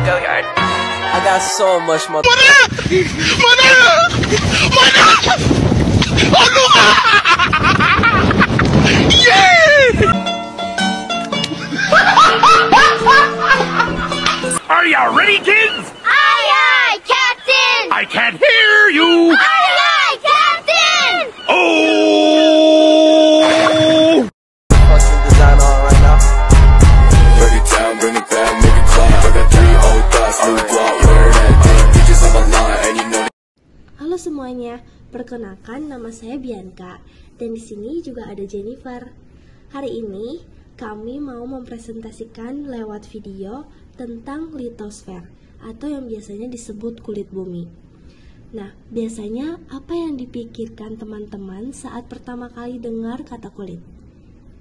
go yard. I got so much more. Are you ready, kids? Aye, aye, Captain! I can't hear you! Aye, aye, Captain! Oh! Fucking design on right now. Break it down, bring it back, make it clap. I got 3 old thoughts, new block, where that thing. Bitches on my line, and you know. Halo semuanya, perkenalkan nama saya Bianca dan di sini juga ada Jennifer. Hari ini kami mau mempresentasikan lewat video tentang litosfer atau yang biasanya disebut kulit bumi. Nah, biasanya apa yang dipikirkan teman-teman saat pertama kali dengar kata kulit?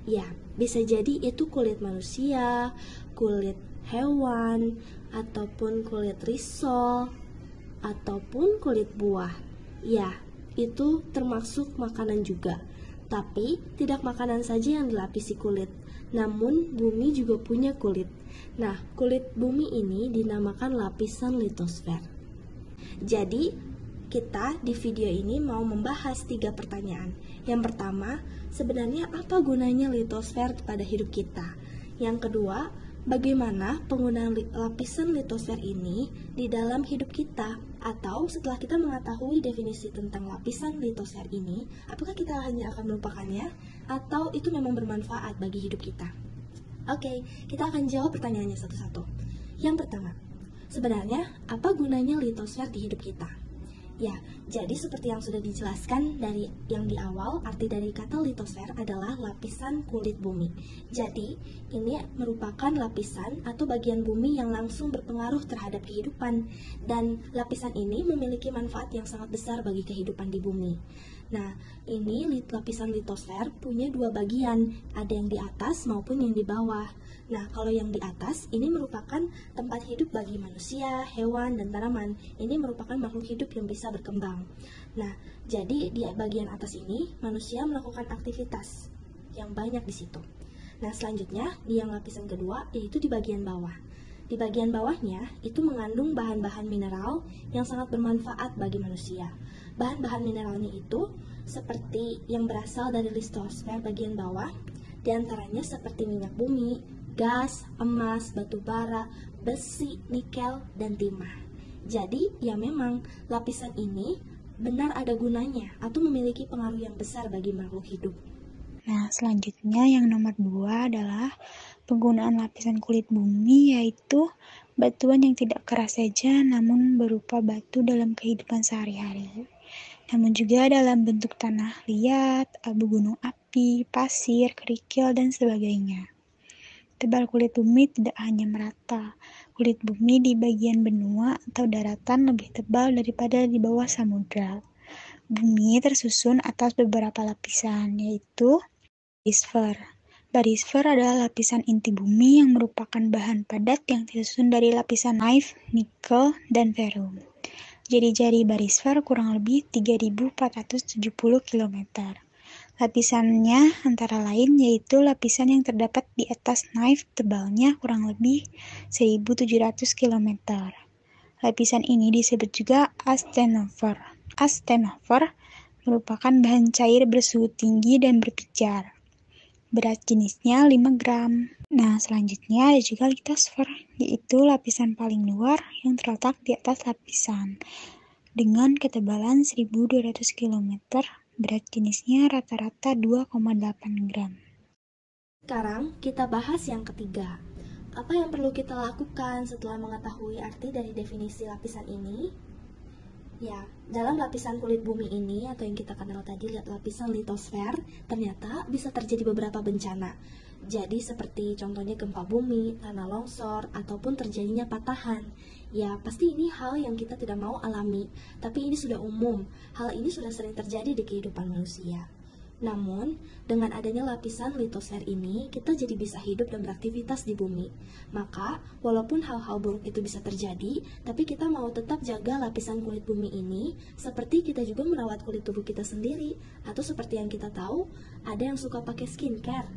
Ya, bisa jadi itu kulit manusia, kulit hewan, ataupun kulit risol, ataupun kulit buah. Ya, itu termasuk makanan juga. Tapi, tidak makanan saja yang dilapisi kulit, namun bumi juga punya kulit. Nah, kulit bumi ini dinamakan lapisan litosfer. Jadi, kita di video ini mau membahas 3 pertanyaan. Yang pertama, sebenarnya apa gunanya litosfer pada hidup kita? Yang kedua, bagaimana penggunaan lapisan litosfer ini di dalam hidup kita? Atau setelah kita mengetahui definisi tentang lapisan litosfer ini, apakah kita hanya akan melupakannya? Atau itu memang bermanfaat bagi hidup kita? Oke, kita akan jawab pertanyaannya satu-satu. Yang pertama, sebenarnya apa gunanya litosfer di hidup kita? Ya, jadi seperti yang sudah dijelaskan dari yang di awal, arti dari kata litosfer adalah lapisan kulit bumi. Jadi, ini merupakan lapisan atau bagian bumi yang langsung berpengaruh terhadap kehidupan, dan lapisan ini memiliki manfaat yang sangat besar bagi kehidupan di bumi. Nah, ini lapisan litosfer punya 2 bagian, ada yang di atas maupun yang di bawah. Nah, kalau yang di atas, ini merupakan tempat hidup bagi manusia, hewan, dan tanaman. Ini merupakan makhluk hidup yang bisa berkembang. Nah, jadi di bagian atas ini, manusia melakukan aktivitas yang banyak di situ. Nah, selanjutnya, di yang lapisan kedua, yaitu di bagian bawah. Di bagian bawahnya, itu mengandung bahan-bahan mineral yang sangat bermanfaat bagi manusia. Bahan-bahan mineralnya itu seperti yang berasal dari litosfer bagian bawah, diantaranya seperti minyak bumi, gas, emas, batu bara, besi, nikel, dan timah. Jadi, ya memang lapisan ini benar ada gunanya atau memiliki pengaruh yang besar bagi makhluk hidup. Nah, selanjutnya yang nomor 2 adalah penggunaan lapisan kulit bumi, yaitu batuan yang tidak keras saja namun berupa batu dalam kehidupan sehari-hari. Namun juga dalam bentuk tanah liat, abu gunung api, pasir, kerikil, dan sebagainya. Tebal kulit bumi tidak hanya merata. Kulit bumi di bagian benua atau daratan lebih tebal daripada di bawah samudra. Bumi tersusun atas beberapa lapisan, yaitu barisfer. Barisfer adalah lapisan inti bumi yang merupakan bahan padat yang disusun dari lapisan knife, nikel, dan ferrum. Jari-jari barisfer kurang lebih 3.470 km. Lapisannya antara lain yaitu lapisan yang terdapat di atas knife tebalnya kurang lebih 1.700 km. Lapisan ini disebut juga asthenover. Asthenover merupakan bahan cair bersuhu tinggi dan berpijar. Berat jenisnya 5 gram. Nah, selanjutnya ada juga litosfer, yaitu lapisan paling luar yang terletak di atas lapisan. Dengan ketebalan 1.200 km, berat jenisnya rata-rata 2,8 gram. Sekarang kita bahas yang ketiga. Apa yang perlu kita lakukan setelah mengetahui arti dari definisi lapisan ini? Ya, dalam lapisan kulit bumi ini atau yang kita kenal tadi lapisan litosfer, ternyata bisa terjadi beberapa bencana. Jadi seperti contohnya gempa bumi, tanah longsor, ataupun terjadinya patahan. Ya, pasti ini hal yang kita tidak mau alami, tapi ini sudah umum. Hal ini sudah sering terjadi di kehidupan manusia. Namun, dengan adanya lapisan litosfer ini, kita jadi bisa hidup dan beraktivitas di bumi. Maka, walaupun hal-hal buruk itu bisa terjadi, tapi kita mau tetap jaga lapisan kulit bumi ini, seperti kita juga merawat kulit tubuh kita sendiri, atau seperti yang kita tahu, ada yang suka pakai skincare.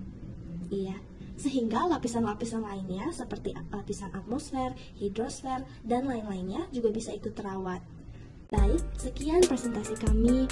Iya, sehingga lapisan-lapisan lainnya seperti lapisan atmosfer, hidrosfer, dan lain-lainnya juga bisa ikut terawat. Baik, sekian presentasi kami.